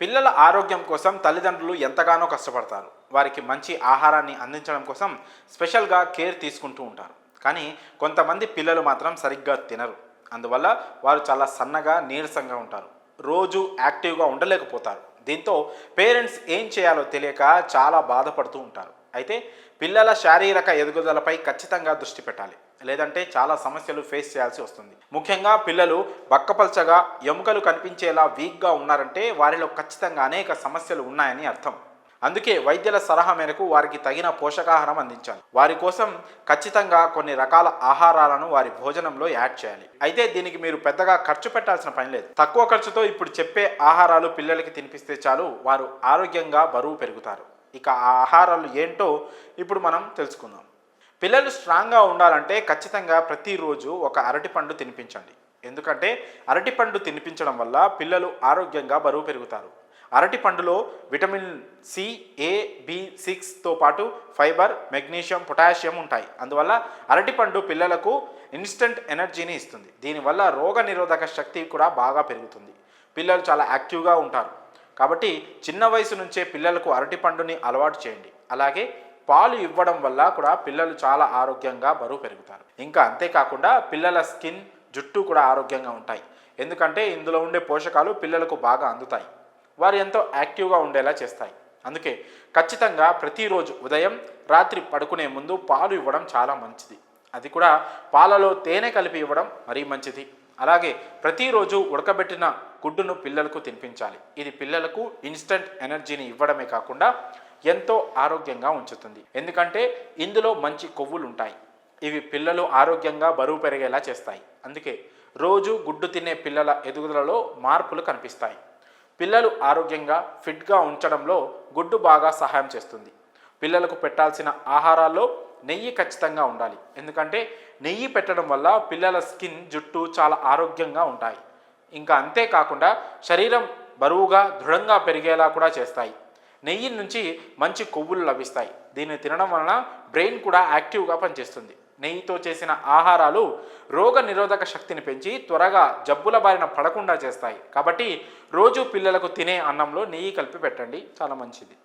పిల్లల ఆరోగ్యం కోసం తల్లిదండ్రులు ఎంతగానో కష్టపడతారు. వారికి మంచి ఆహారాన్ని అందించడం కోసం స్పెషల్గా కేర్ తీసుకుంటూ ఉంటారు. కానీ కొంతమంది పిల్లలు మాత్రం సరిగ్గా తినరు. అందువల్ల వారు చాలా సన్నగా నీరసంగా ఉంటారు. రోజు యాక్టివ్గా ఉండలేకపోతారు. దీంతో పేరెంట్స్ ఏం చేయాలో తెలియక చాలా బాధపడుతూ ఉంటారు. అయితే పిల్లల శారీరక ఎదుగుదలపై ఖచ్చితంగా దృష్టి పెట్టాలి. లేదంటే చాలా సమస్యలు ఫేస్ చేయాల్సి వస్తుంది. ముఖ్యంగా పిల్లలు బక్కపల్చగా ఎముకలు కనిపించేలా వీక్గా ఉన్నారంటే వారిలో ఖచ్చితంగా అనేక సమస్యలు ఉన్నాయని అర్థం. అందుకే వైద్యుల సలహా మేరకు వారికి తగిన పోషకాహారం అందించాలి. వారి కోసం ఖచ్చితంగా కొన్ని రకాల ఆహారాలను వారి భోజనంలో యాడ్ చేయాలి. అయితే దీనికి మీరు పెద్దగా ఖర్చు పెట్టాల్సిన పని లేదు. తక్కువ ఖర్చుతో ఇప్పుడు చెప్పే ఆహారాలు పిల్లలకి తినిపిస్తే చాలు, వారు ఆరోగ్యంగా బరువు పెరుగుతారు. ఇక ఆ ఆహారాలు ఏంటో ఇప్పుడు మనం తెలుసుకుందాం. పిల్లలు స్ట్రాంగ్గా ఉండాలంటే ఖచ్చితంగా ప్రతిరోజు ఒక అరటిపండు తినిపించండి. ఎందుకంటే అరటిపండు తినిపించడం వల్ల పిల్లలు ఆరోగ్యంగా బరువు పెరుగుతారు. అరటిపండులో విటమిన్ సి, ఏ, బి6తో పాటు ఫైబర్, మెగ్నీషియం, పొటాషియం ఉంటాయి. అందువల్ల అరటిపండు పిల్లలకు ఇన్స్టంట్ ఎనర్జీని ఇస్తుంది. దీనివల్ల రోగ నిరోధక శక్తి కూడా బాగా పెరుగుతుంది. పిల్లలు చాలా యాక్టివ్గా ఉంటారు. కాబట్టి చిన్న వయసు నుంచే పిల్లలకు అరటిపండుని అలవాటు చేయండి. అలాగే పాలు ఇవ్వడం వల్ల కూడా పిల్లలు చాలా ఆరోగ్యంగా బరువు పెరుగుతారు. ఇంకా అంతేకాకుండా పిల్లల స్కిన్, జుట్టు కూడా ఆరోగ్యంగా ఉంటాయి. ఎందుకంటే ఇందులో ఉండే పోషకాలు పిల్లలకు బాగా అందుతాయి. వారు ఎంతో యాక్టివ్గా ఉండేలా చేస్తాయి. అందుకే ఖచ్చితంగా ప్రతిరోజు ఉదయం, రాత్రి పడుకునే ముందు పాలు ఇవ్వడం చాలా మంచిది. అది కూడా పాలలో తేనె కలిపి ఇవ్వడం మరీ మంచిది. అలాగే ప్రతిరోజు ఉడకబెట్టిన గుడ్డును పిల్లలకు తినిపించాలి. ఇది పిల్లలకు ఇన్స్టంట్ ఎనర్జీని ఇవ్వడమే కాకుండా ఎంతో ఆరోగ్యంగా ఉంచుతుంది. ఎందుకంటే ఇందులో మంచి కొవ్వులు ఉంటాయి. ఇవి పిల్లలు ఆరోగ్యంగా బరువు పెరిగేలా చేస్తాయి. అందుకే రోజు గుడ్డు తినే పిల్లల ఎదుగుదలలో మార్పులు కనిపిస్తాయి. పిల్లలు ఆరోగ్యంగా ఫిట్గా ఉంచడంలో గుడ్డు బాగా సహాయం చేస్తుంది. పిల్లలకు పెట్టాల్సిన ఆహారాల్లో నెయ్యి ఖచ్చితంగా ఉండాలి. ఎందుకంటే నెయ్యి పెట్టడం వల్ల పిల్లల స్కిన్, జుట్టు చాలా ఆరోగ్యంగా ఉంటాయి. ఇంకా అంతేకాకుండా శరీరం బరువుగా, దృఢంగా పెరిగేలా కూడా చేస్తాయి. నెయ్యి నుంచి మంచి కొవ్వులు లభిస్తాయి. దీన్ని తినడం వలన బ్రెయిన్ కూడా యాక్టివ్గా పనిచేస్తుంది. నెయ్యితో చేసిన ఆహారాలు రోగ నిరోధక శక్తిని పెంచి త్వరగా జబ్బుల బారిన పడకుండా చేస్తాయి. కాబట్టి రోజు పిల్లలకు తినే అన్నంలో నెయ్యి కలిపి పెట్టండి, చాలా మంచిది.